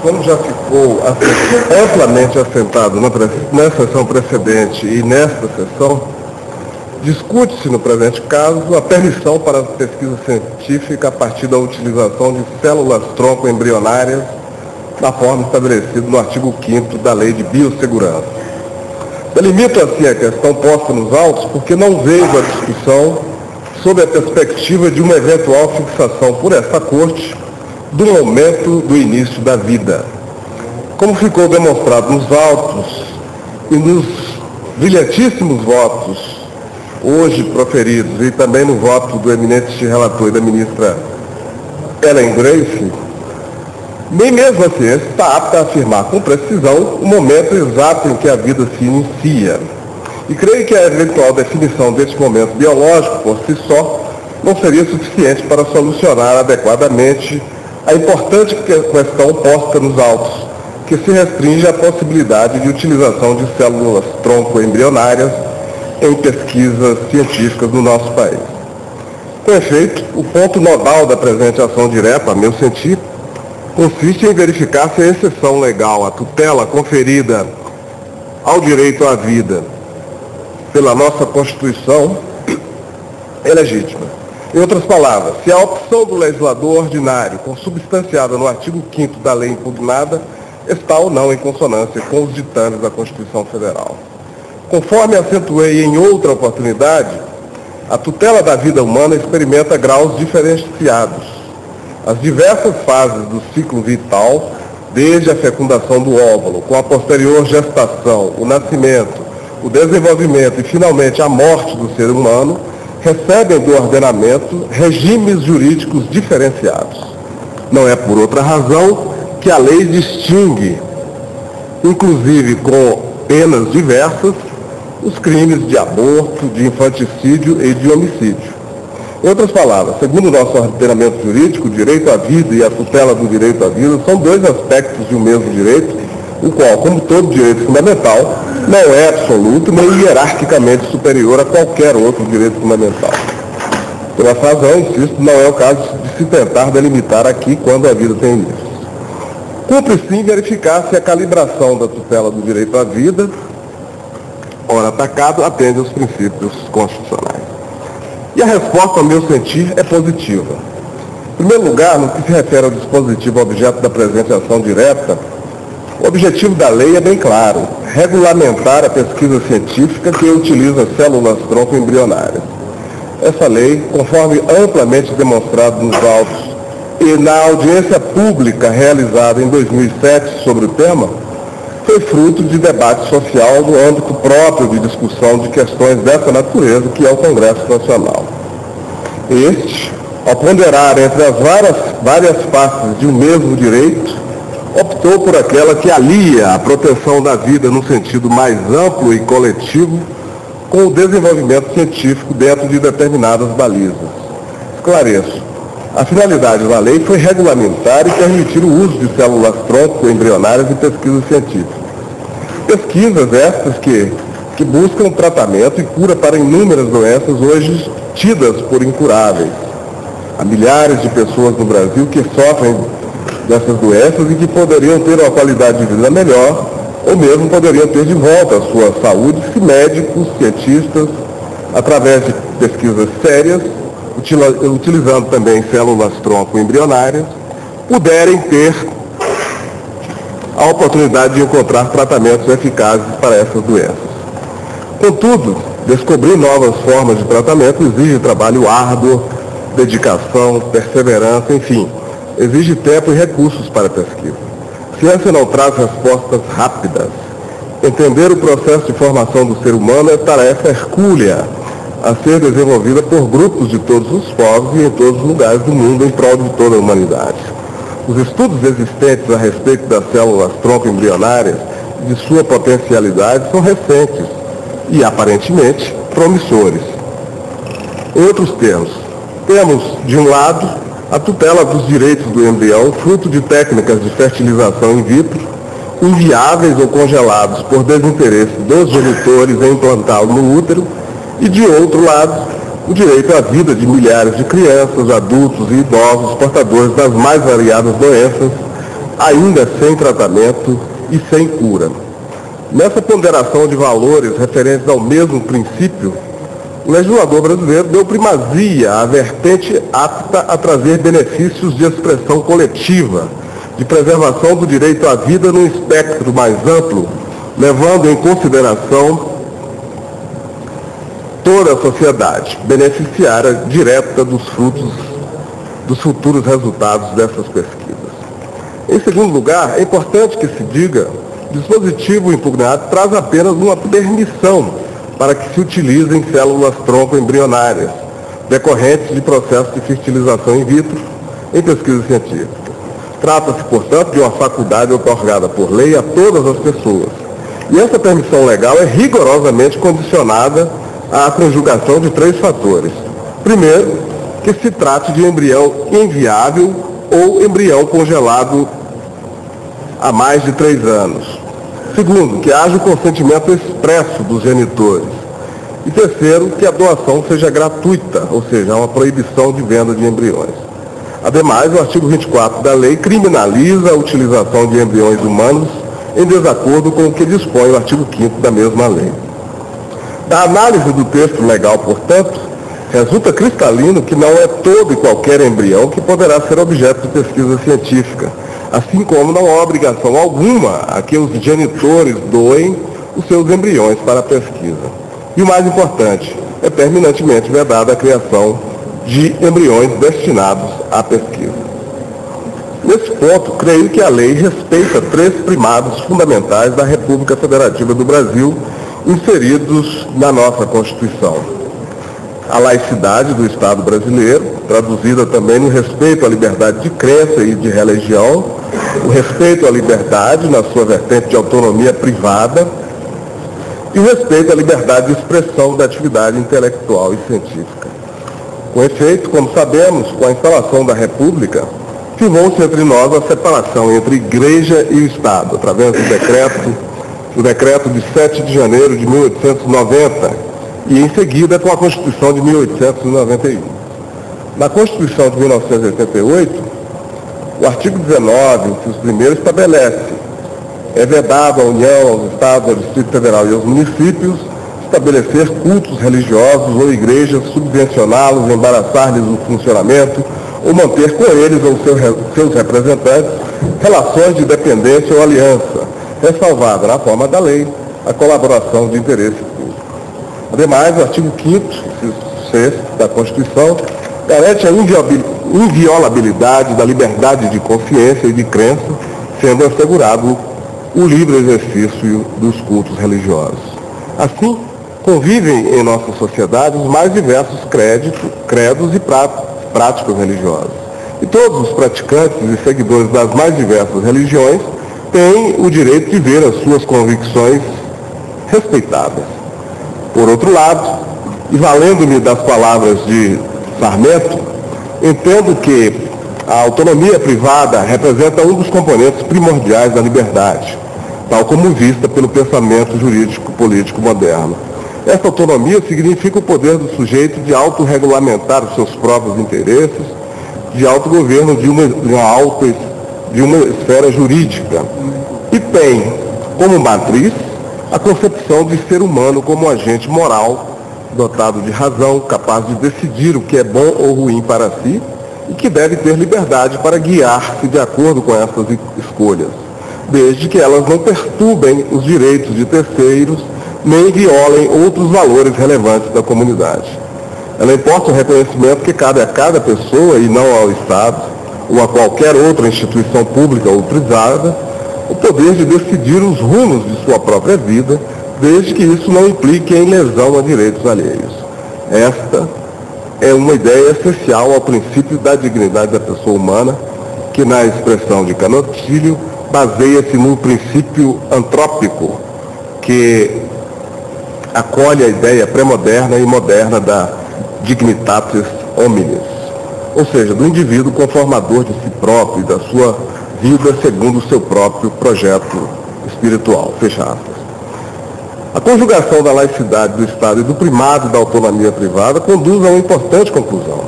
como já ficou amplamente assentado na sessão precedente e nesta sessão, discute-se no presente caso a permissão para a pesquisa científica a partir da utilização de células-tronco embrionárias na forma estabelecida no artigo 5º da Lei de Biossegurança. Delimito assim a questão posta nos autos porque não vejo a discussão sob a perspectiva de uma eventual fixação por esta Corte do momento do início da vida. Como ficou demonstrado nos autos e nos brilhantíssimos votos hoje proferidos e também no voto do eminente relator e da ministra Ellen Grace, nem mesmo a ciência está apta a afirmar com precisão o momento exato em que a vida se inicia. E creio que a eventual definição deste momento biológico por si só não seria suficiente para solucionar adequadamente a importante questão posta nos autos, que se restringe à possibilidade de utilização de células-tronco embrionárias em pesquisas científicas no nosso país. Com efeito, o ponto nodal da presente ação direta, a meu sentir, consiste em verificar se a exceção legal, a tutela conferida ao direito à vida pela nossa Constituição é legítima. Em outras palavras, se a opção do legislador ordinário, consubstanciada no artigo 5º da lei impugnada, está ou não em consonância com os ditames da Constituição Federal. Conforme acentuei em outra oportunidade, a tutela da vida humana experimenta graus diferenciados. As diversas fases do ciclo vital, desde a fecundação do óvulo, com a posterior gestação, o nascimento, o desenvolvimento e, finalmente, a morte do ser humano, recebem do ordenamento regimes jurídicos diferenciados. Não é por outra razão que a lei distingue, inclusive com penas diversas, os crimes de aborto, de infanticídio e de homicídio. Em outras palavras, segundo o nosso ordenamento jurídico, o direito à vida e a tutela do direito à vida são dois aspectos de um mesmo direito, o qual, como todo direito fundamental, não é absoluto nem hierarquicamente superior a qualquer outro direito fundamental. Por essa razão, insisto, não é o caso de se tentar delimitar aqui quando a vida tem início. Cumpre sim verificar se a calibração da tutela do direito à vida, ora atacado, atende aos princípios constitucionais. E a resposta, ao meu sentir, é positiva. Em primeiro lugar, no que se refere ao dispositivo objeto da presente ação direta, o objetivo da lei é bem claro: regulamentar a pesquisa científica que utiliza células-tronco embrionárias. Essa lei, conforme amplamente demonstrado nos autos e na audiência pública realizada em 2007 sobre o tema, foi fruto de debate social no âmbito próprio de discussão de questões dessa natureza, que é o Congresso Nacional. Este, ao ponderar entre as várias partes de um mesmo direito, optou por aquela que alia a proteção da vida no sentido mais amplo e coletivo com o desenvolvimento científico dentro de determinadas balizas. Esclareço. A finalidade da lei foi regulamentar e permitir o uso de células-tronco embrionárias em pesquisas científicas. Pesquisas estas que buscam tratamento e cura para inúmeras doenças hoje tidas por incuráveis. Há milhares de pessoas no Brasil que sofrem dessas doenças e que poderiam ter uma qualidade de vida melhor, ou mesmo poderiam ter de volta a sua saúde se médicos, cientistas, através de pesquisas sérias, utilizando também células-tronco embrionárias, puderem ter a oportunidade de encontrar tratamentos eficazes para essas doenças. Contudo, descobrir novas formas de tratamento exige trabalho árduo, dedicação, perseverança, enfim, exige tempo e recursos para a pesquisa. Ciência não traz respostas rápidas. Entender o processo de formação do ser humano é tarefa hercúlea a ser desenvolvida por grupos de todos os povos e em todos os lugares do mundo em prol de toda a humanidade. Os estudos existentes a respeito das células-tronco embrionárias e de sua potencialidade são recentes e, aparentemente, promissores. Em outros termos, temos, de um lado, a tutela dos direitos do embrião, fruto de técnicas de fertilização in vitro, inviáveis ou congelados por desinteresse dos genitores em implantá-lo no útero, e, de outro lado, o direito à vida de milhares de crianças, adultos e idosos portadores das mais variadas doenças, ainda sem tratamento e sem cura. Nessa ponderação de valores referentes ao mesmo princípio, o legislador brasileiro deu primazia à vertente apta a trazer benefícios de expressão coletiva, de preservação do direito à vida num espectro mais amplo, levando em consideração toda a sociedade, beneficiária direta dos futuros resultados dessas pesquisas. Em segundo lugar, é importante que se diga que o dispositivo impugnado traz apenas uma permissão para que se utilizem células-tronco embrionárias, decorrentes de processos de fertilização in vitro em pesquisa científica. Trata-se, portanto, de uma faculdade otorgada por lei a todas as pessoas. E essa permissão legal é rigorosamente condicionada à conjugação de 3 fatores. Primeiro, que se trate de embrião inviável ou embrião congelado há mais de 3 anos. Segundo, que haja o consentimento expresso dos genitores. E terceiro, que a doação seja gratuita, ou seja, há uma proibição de venda de embriões. Ademais, o artigo 24 da lei criminaliza a utilização de embriões humanos em desacordo com o que dispõe o artigo 5º da mesma lei. Da análise do texto legal, portanto, resulta cristalino que não é todo e qualquer embrião que poderá ser objeto de pesquisa científica, assim como não há obrigação alguma a que os genitores doem os seus embriões para a pesquisa. E o mais importante, é terminantemente vedada a criação de embriões destinados à pesquisa. Nesse ponto, creio que a lei respeita 3 primados fundamentais da República Federativa do Brasil, inseridos na nossa Constituição. A laicidade do Estado brasileiro, traduzida também no respeito à liberdade de crença e de religião, o respeito à liberdade na sua vertente de autonomia privada e o respeito à liberdade de expressão da atividade intelectual e científica. Com efeito, como sabemos, com a instalação da República, firmou-se entre nós a separação entre Igreja e o Estado, através do decreto de 7 de janeiro de 1890 e, em seguida, com a Constituição de 1891. Na Constituição de 1988, o artigo 19, inciso 1º, estabelece: é vedado à União, aos Estados, ao Distrito Federal e aos municípios estabelecer cultos religiosos ou igrejas, subvencioná-los, embaraçar-lhes o funcionamento ou manter com eles ou seus representantes relações de dependência ou aliança, ressalvada na forma da lei a colaboração de interesse público. Ademais, o artigo 5º, inciso 6º da Constituição, garante a inviolabilidade da liberdade de consciência e de crença, sendo assegurado o livre exercício dos cultos religiosos. Assim, convivem em nossa sociedade os mais diversos credos e práticas religiosas. E todos os praticantes e seguidores das mais diversas religiões têm o direito de ver as suas convicções respeitadas. Por outro lado, e valendo-me das palavras de Sarmento, entendo que a autonomia privada representa um dos componentes primordiais da liberdade, tal como vista pelo pensamento jurídico-político moderno. Essa autonomia significa o poder do sujeito de autorregulamentar os seus próprios interesses, de autogoverno de uma esfera jurídica, e tem como matriz a concepção de ser humano como agente moral, dotado de razão, capaz de decidir o que é bom ou ruim para si e que deve ter liberdade para guiar-se de acordo com essas escolhas, desde que elas não perturbem os direitos de terceiros nem violem outros valores relevantes da comunidade. Ela importa o reconhecimento que cabe a cada pessoa e não ao Estado ou a qualquer outra instituição pública ou privada o poder de decidir os rumos de sua própria vida, desde que isso não implique em lesão a direitos alheios. Esta é uma ideia essencial ao princípio da dignidade da pessoa humana, que na expressão de Canottilho baseia-se num princípio antrópico que acolhe a ideia pré-moderna e moderna da dignitatis hominis, ou seja, do indivíduo conformador de si próprio e da sua vida segundo o seu próprio projeto espiritual. Fecha aspas. A conjugação da laicidade do Estado e do primado da autonomia privada conduz a uma importante conclusão.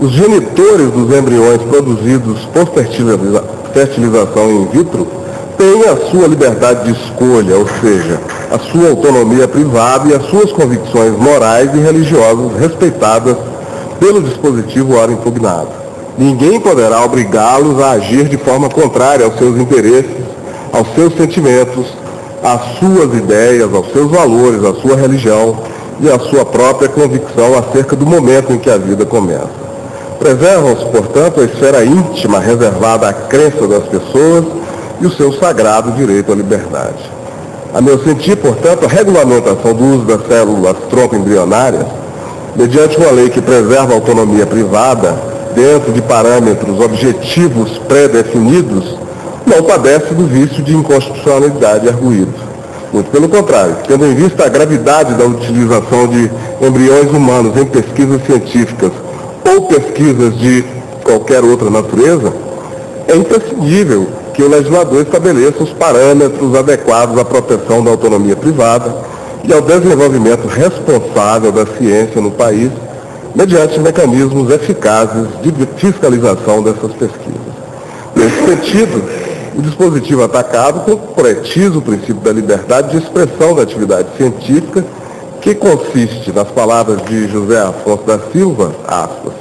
Os genitores dos embriões produzidos por fertilização in vitro têm a sua liberdade de escolha, ou seja, a sua autonomia privada e as suas convicções morais e religiosas respeitadas pelo dispositivo ora impugnado. Ninguém poderá obrigá-los a agir de forma contrária aos seus interesses, aos seus sentimentos, às suas ideias, aos seus valores, à sua religião e à sua própria convicção acerca do momento em que a vida começa. Preservam-se, portanto, a esfera íntima reservada à crença das pessoas e o seu sagrado direito à liberdade. A meu sentir, portanto, a regulamentação do uso das células tronco embrionárias, mediante uma lei que preserva a autonomia privada, dentro de parâmetros objetivos pré-definidos, não padece do vício de inconstitucionalidade arguído. Muito pelo contrário, tendo em vista a gravidade da utilização de embriões humanos em pesquisas científicas ou pesquisas de qualquer outra natureza, é imprescindível que o legislador estabeleça os parâmetros adequados à proteção da autonomia privada e ao desenvolvimento responsável da ciência no país, mediante mecanismos eficazes de fiscalização dessas pesquisas. Nesse sentido, o dispositivo atacado concretiza o princípio da liberdade de expressão da atividade científica, que consiste, nas palavras de José Afonso da Silva, aspas,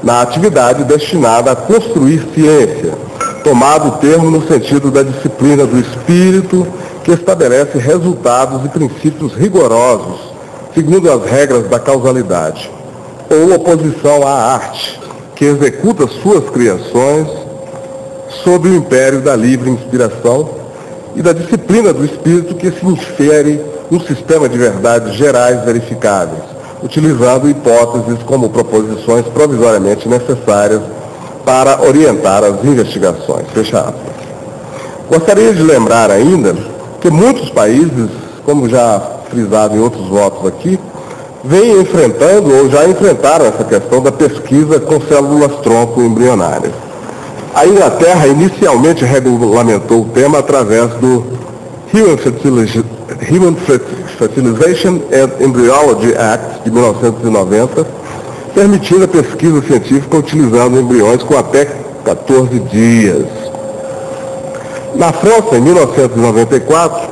na atividade destinada a construir ciência, tomado o termo no sentido da disciplina do espírito, que estabelece resultados e princípios rigorosos, segundo as regras da causalidade, ou oposição à arte, que executa suas criações sob o império da livre inspiração e da disciplina do espírito, que se insere num sistema de verdades gerais verificáveis, utilizando hipóteses como proposições provisoriamente necessárias para orientar as investigações. Fecha aspas. Gostaria de lembrar ainda que muitos países, como já frisado em outros votos aqui, vêm enfrentando ou já enfrentaram essa questão da pesquisa com células tronco embrionárias. A Inglaterra inicialmente regulamentou o tema através do Human Fertilization and Embryology Act de 1990, permitindo a pesquisa científica utilizando embriões com até 14 dias. Na França, em 1994,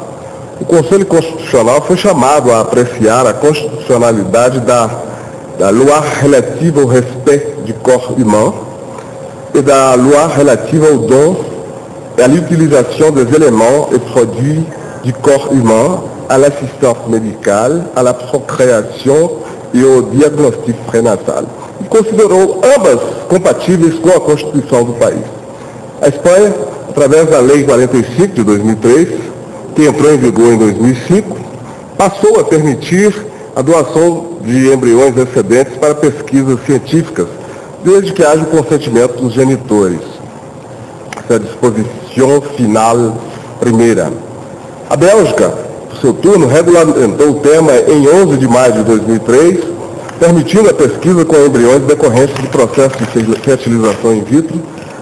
o Conselho Constitucional foi chamado a apreciar a constitucionalidade da Loi relative au respect du corps humain et da Loi relative au don et à l'utilisation des éléments et produits du corps humain à l'assistance médicale, à la procréation e ao diagnóstico pré-natal, e considerou ambas compatíveis com a Constituição do país. A Espanha, através da Lei 45 de 2003, que entrou em vigor em 2005, passou a permitir a doação de embriões excedentes para pesquisas científicas, desde que haja o consentimento dos genitores. Essa é a disposição final primeira. A Bélgica, por seu turno, regulamentou o tema em 11 de maio de 2003, permitindo a pesquisa com embriões decorrentes de processo de fertilização in vitro,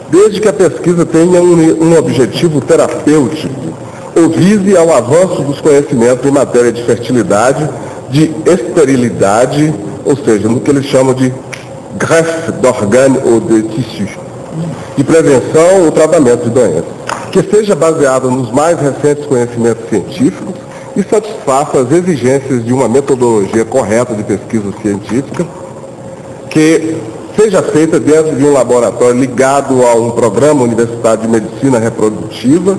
desde que a pesquisa tenha um objetivo terapêutico ou vise ao avanço dos conhecimentos em matéria de fertilidade, de esterilidade, ou seja, no que eles chamam de greffe d'organes ou de tissus, de prevenção ou tratamento de doenças, que seja baseada nos mais recentes conhecimentos científicos e satisfaça as exigências de uma metodologia correta de pesquisa científica, que seja feita dentro de um laboratório ligado a um programa universitário de medicina reprodutiva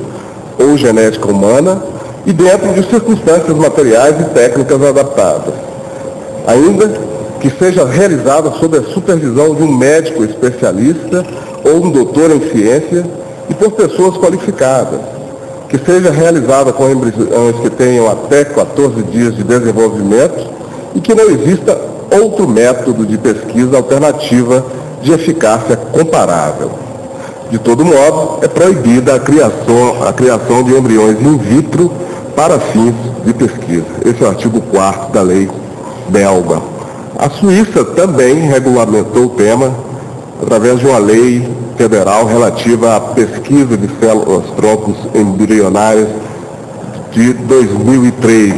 ou genética humana e dentro de circunstâncias materiais e técnicas adaptadas. Ainda que seja realizada sob a supervisão de um médico especialista ou um doutor em ciência e por pessoas qualificadas, que seja realizada com embriões que tenham até 14 dias de desenvolvimento e que não exista outro método de pesquisa alternativa de eficácia comparável. De todo modo, é proibida a criação de embriões in vitro para fins de pesquisa. Esse é o artigo 4º da lei belga. A Suíça também regulamentou o tema através de uma lei federal relativa à pesquisa de células troncos embrionárias de 2003.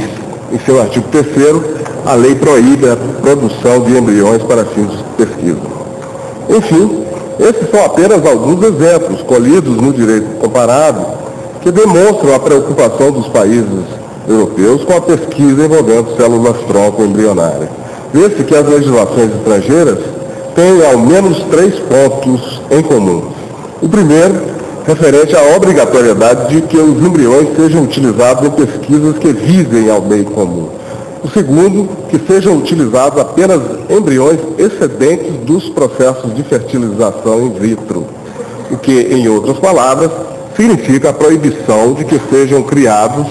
Em seu artigo 3º, a lei proíbe a produção de embriões para fins de pesquisa. Enfim, Esses são apenas alguns exemplos colhidos no direito comparado que demonstram a preocupação dos países europeus com a pesquisa envolvendo células-tronco embrionárias. Vê-se que as legislações estrangeiras têm ao menos 3 pontos em comum. O primeiro, referente à obrigatoriedade de que os embriões sejam utilizados em pesquisas que visem ao bem comum. O segundo, que sejam utilizados apenas embriões excedentes dos processos de fertilização in vitro, o que, em outras palavras, significa a proibição de que sejam criados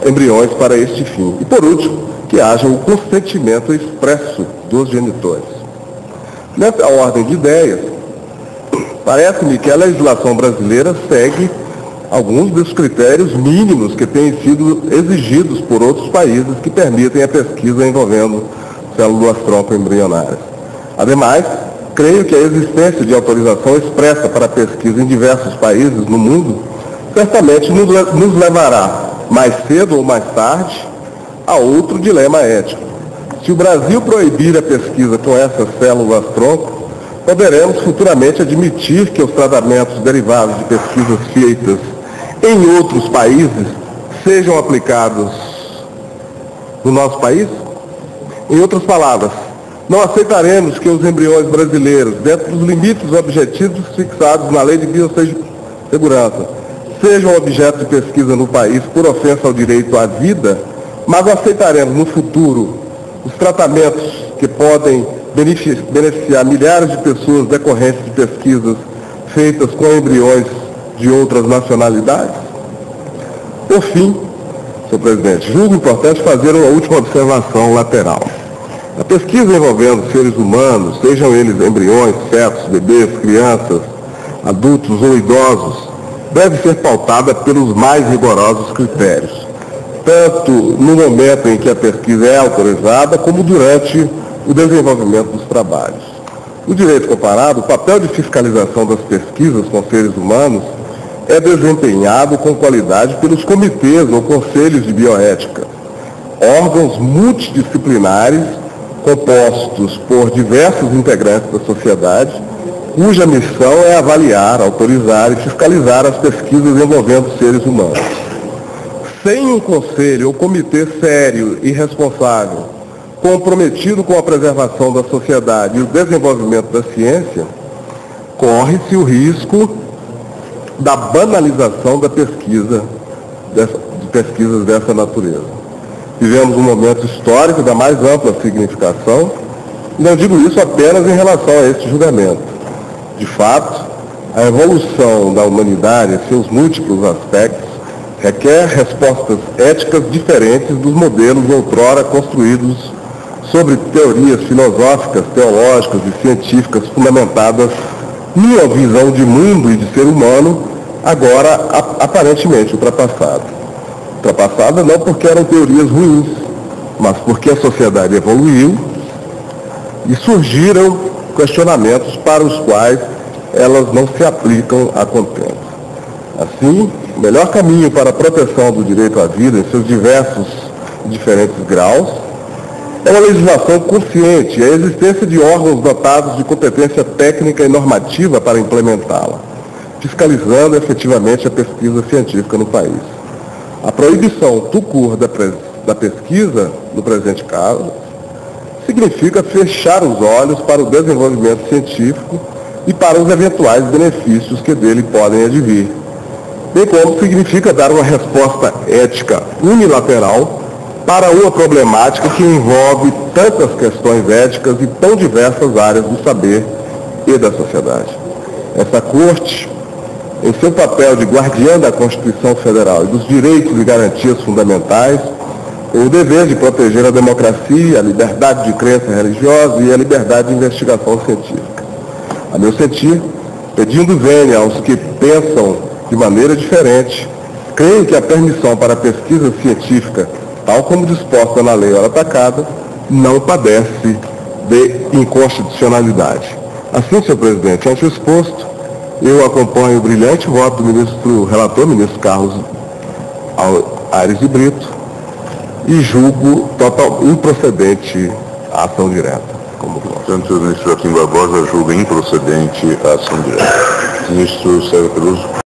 embriões para este fim. E, por último, que haja o consentimento expresso dos genitores. Nessa ordem de ideias, parece-me que a legislação brasileira segue alguns dos critérios mínimos que têm sido exigidos por outros países que permitem a pesquisa envolvendo células-tronco embrionárias. Ademais, creio que a existência de autorização expressa para pesquisa em diversos países no mundo certamente nos levará, mais cedo ou mais tarde, a outro dilema ético. Se o Brasil proibir a pesquisa com essas células-tronco, poderemos futuramente admitir que os tratamentos derivados de pesquisas feitas em outros países sejam aplicados no nosso país? Em outras palavras, não aceitaremos que os embriões brasileiros, dentro dos limites objetivos fixados na Lei de Biossegurança, sejam objeto de pesquisa no país por ofensa ao direito à vida, mas aceitaremos no futuro os tratamentos que podem beneficiar milhares de pessoas decorrentes de pesquisas feitas com embriões de outras nacionalidades? Por fim, senhor presidente, julgo importante fazer uma última observação lateral. A pesquisa envolvendo seres humanos, sejam eles embriões, fetos, bebês, crianças, adultos ou idosos, deve ser pautada pelos mais rigorosos critérios, tanto no momento em que a pesquisa é autorizada, como durante o desenvolvimento dos trabalhos. No direito comparado, o papel de fiscalização das pesquisas com seres humanos é desempenhado com qualidade pelos comitês ou conselhos de bioética, órgãos multidisciplinares compostos por diversos integrantes da sociedade, cuja missão é avaliar, autorizar e fiscalizar as pesquisas envolvendo seres humanos. Sem um conselho ou comitê sério e responsável, comprometido com a preservação da sociedade e o desenvolvimento da ciência, corre-se o risco da banalização da pesquisa, de pesquisas dessa natureza. Vivemos um momento histórico da mais ampla significação, e não digo isso apenas em relação a este julgamento. De fato, a evolução da humanidade em seus múltiplos aspectos requer respostas éticas diferentes dos modelos outrora construídos sobre teorias filosóficas, teológicas e científicas fundamentadas numa visão de mundo e de ser humano, agora aparentemente ultrapassada. Ultrapassada não porque eram teorias ruins, mas porque a sociedade evoluiu e surgiram questionamentos para os quais elas não se aplicam a contento. Assim, o melhor caminho para a proteção do direito à vida em seus diversos e diferentes graus é uma legislação consciente e a existência de órgãos dotados de competência técnica e normativa para implementá-la, fiscalizando efetivamente a pesquisa científica no país. A proibição tout-court da pesquisa, no presente caso, significa fechar os olhos para o desenvolvimento científico e para os eventuais benefícios que dele podem advir, bem como significa dar uma resposta ética unilateral para uma problemática que envolve tantas questões éticas e tão diversas áreas do saber e da sociedade. Essa Corte, em seu papel de guardiã da Constituição Federal e dos direitos e garantias fundamentais, tem o dever de proteger a democracia, a liberdade de crença religiosa e a liberdade de investigação científica. A meu sentir, pedindo vênia aos que pensam de maneira diferente, creio que a permissão para a pesquisa científica, tal como disposta na lei hora atacada, não padece de inconstitucionalidade. Assim, senhor presidente, ante o exposto, eu acompanho o brilhante voto do relator, ministro Carlos Aires de Brito, e julgo total improcedente a ação direta, como nós. Portanto, o ministro Joaquim Barbosa julga improcedente a ação direta. Ministro Sérgio Peluso.